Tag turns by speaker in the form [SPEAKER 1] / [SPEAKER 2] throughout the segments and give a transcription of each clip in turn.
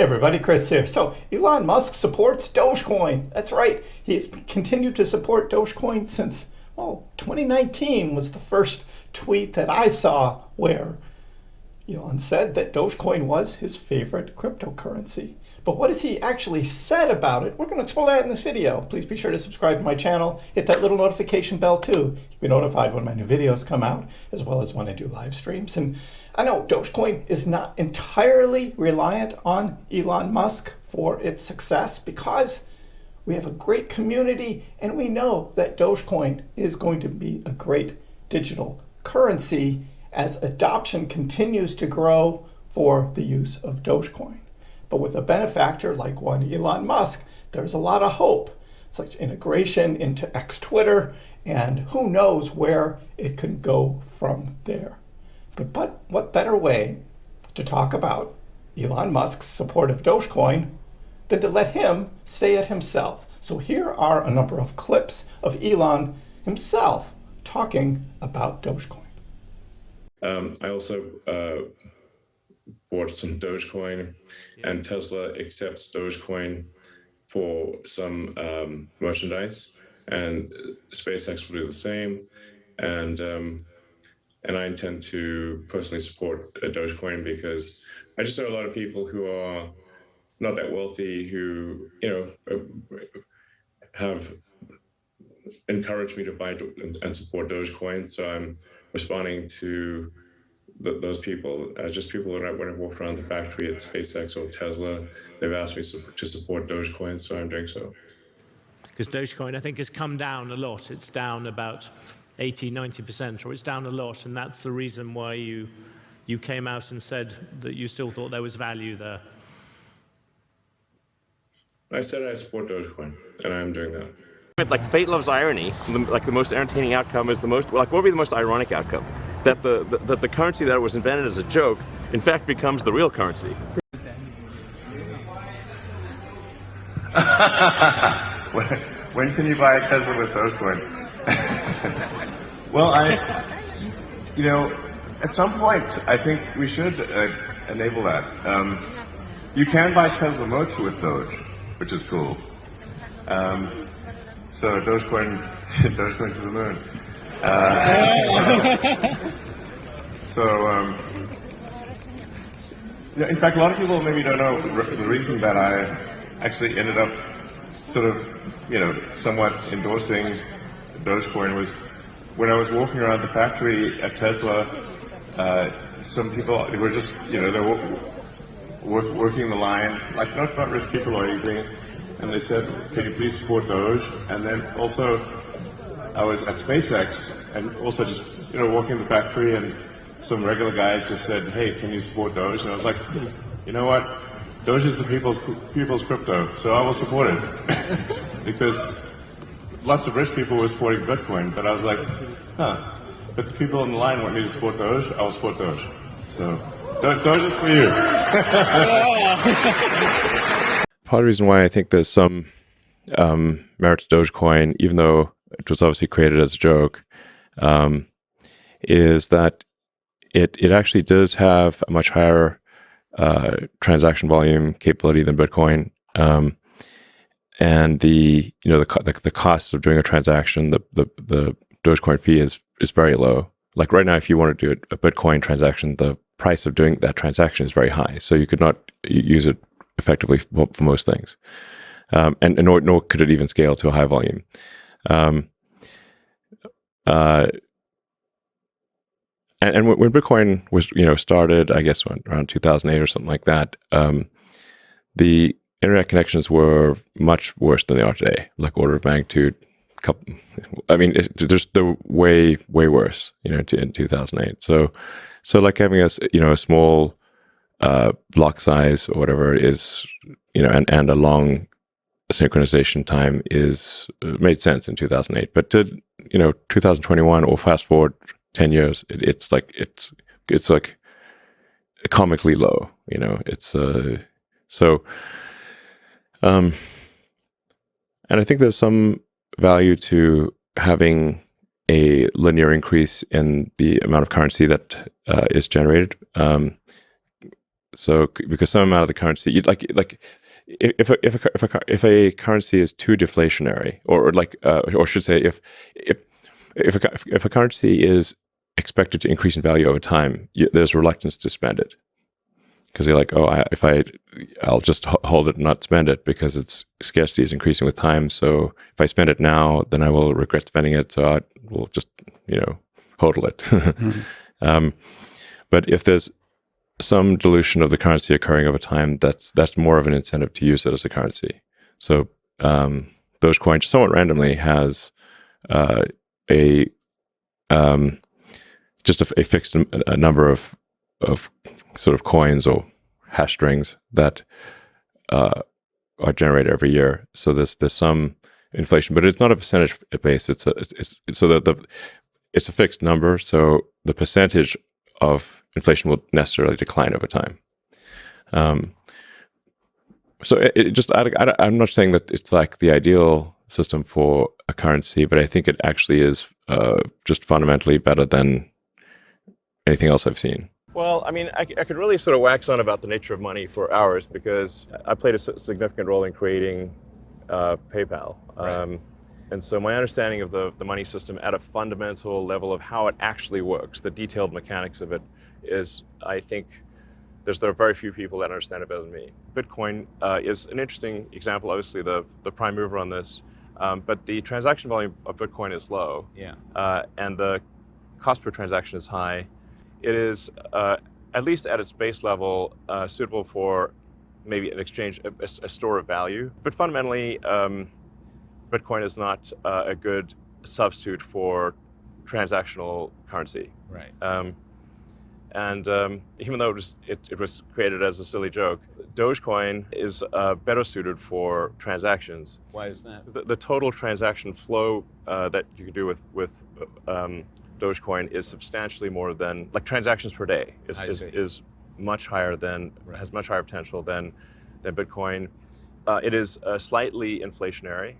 [SPEAKER 1] Everybody, Chris here. So Elon Musk supports Dogecoin. That's right. He's continued to support Dogecoin since, well, 2019 was the first tweet that I saw where Elon said that Dogecoin was his favorite cryptocurrency. But what has he actually said about it? We're going to explore that in this video. Please be sure to subscribe to my channel. Hit that little notification bell too. You'll be notified when my new videos come out, as well as when I do live streams. And I know Dogecoin is not entirely reliant on Elon Musk for its success because we have a great community and we know that Dogecoin is going to be a great digital currency as adoption continues to grow for the use of Dogecoin. But with a benefactor like one Elon Musk, there's a lot of hope, such integration into X Twitter, and who knows where it can go from there. But what better way to talk about Elon Musk's support of Dogecoin than to let him say it himself? So here are a number of clips of Elon himself talking about Dogecoin.
[SPEAKER 2] I also bought some Dogecoin, and Tesla accepts Dogecoin for some merchandise, and SpaceX will do the same. And I intend to personally support Dogecoin because I just know a lot of people who are not that wealthy who, have encouraged me to buy and support Dogecoin. So I'm responding to those people, just people that when I've walked around the factory at SpaceX or Tesla, they've asked me to support Dogecoin, so I'm doing so.
[SPEAKER 3] Because Dogecoin, I think, has come down a lot. It's down about 80, 90%, or it's down a lot, and that's the reason why you came out and said that you still thought there was value there.
[SPEAKER 2] I said I support Dogecoin, and I'm doing that.
[SPEAKER 4] Like fate loves irony. Like the most entertaining outcome is the most. Like what would be the most ironic outcome? That the currency that was invented as a joke, in fact, becomes the real currency.
[SPEAKER 5] When can you buy a Tesla with Dogecoin? Well, at some point, I think we should enable that. You can buy Tesla merch with Doge, which is cool. So Dogecoin to the moon. In fact, a lot of people maybe don't know the reason that I actually ended up sort of, somewhat endorsing Dogecoin was when I was walking around the factory at Tesla. Some people were just, they were working the line, like not rich people or anything. And they said, "Can you please support Doge?" And then also, I was at SpaceX and also just walking the factory, and some regular guys just said, "Hey, can you support Doge?" And I was like, "You know what? Doge is the people's crypto, so I will support it." Because lots of rich people were supporting Bitcoin, but I was like, but the people in the line want me to support Doge, I will support Doge. So Doge is for you.
[SPEAKER 2] Part of the reason why I think there's some merit to Dogecoin, even though it was obviously created as a joke, is that it actually does have a much higher transaction volume capability than Bitcoin, and the cost of doing a transaction, the Dogecoin fee is very low. Like right now, if you want to do a Bitcoin transaction, the price of doing that transaction is very high, so you could not use it effectively for most things, and nor could it even scale to a high volume. And when Bitcoin was started, I guess around 2008 or something like that, the internet connections were much worse than they are today, like order of magnitude. They're way worse, in 2008. So like having a small block size or whatever is, and a long synchronization time made sense in 2008. But to 2021 or fast forward 10 years, it's like comically low. And I think there's some value to having a linear increase in the amount of currency that is generated. because some amount of the currency, if a currency is too deflationary, or should say if a currency is expected to increase in value over time, there's reluctance to spend it because you're like, I'll just hold it and not spend it because its scarcity is increasing with time. So if I spend it now, then I will regret spending it. So I will just hodl it. Mm-hmm. But if there's some dilution of the currency occurring over time, that's more of an incentive to use it as a currency. So Dogecoin, somewhat randomly, has just a fixed number of sort of coins or hash strings that are generated every year. So there's some inflation, but it's not a percentage base. It's a fixed number. So the percentage of inflation will necessarily decline over time. So I'm not saying that it's like the ideal system for a currency, but I think it actually is just fundamentally better than anything else I've seen.
[SPEAKER 4] Well, I mean, I could really sort of wax on about the nature of money for hours because I played a significant role in creating PayPal. Right. And so my understanding of the money system at a fundamental level of how it actually works, the detailed mechanics of it, is, I think, there are very few people that understand it better than me. Bitcoin is an interesting example, obviously the prime mover on this, but the transaction volume of Bitcoin is low, and the cost per transaction is high. It is, at least at its base level, suitable for maybe an exchange, a store of value, but fundamentally, Bitcoin is not a good substitute for transactional currency.
[SPEAKER 6] Right.
[SPEAKER 4] And even though it was created as a silly joke, Dogecoin is better suited for transactions.
[SPEAKER 6] Why is that?
[SPEAKER 4] The total transaction flow that you can do with Dogecoin is substantially more than, like, transactions per day is much higher than, has much higher potential than Bitcoin. It is slightly inflationary,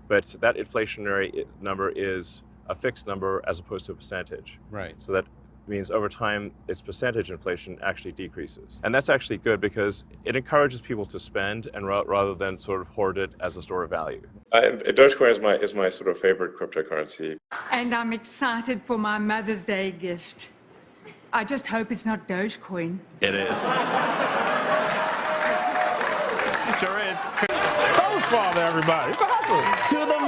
[SPEAKER 4] but that inflationary number is a fixed number as opposed to a percentage.
[SPEAKER 6] Right.
[SPEAKER 4] So that means over time, its percentage inflation actually decreases. And that's actually good because it encourages people to spend and rather than sort of hoard it as a store of value. Dogecoin is my sort of favorite cryptocurrency.
[SPEAKER 7] And I'm excited for my Mother's Day gift. I just hope it's not Dogecoin.
[SPEAKER 4] It is.
[SPEAKER 8] Sure is. Father, everybody. It's awesome. To the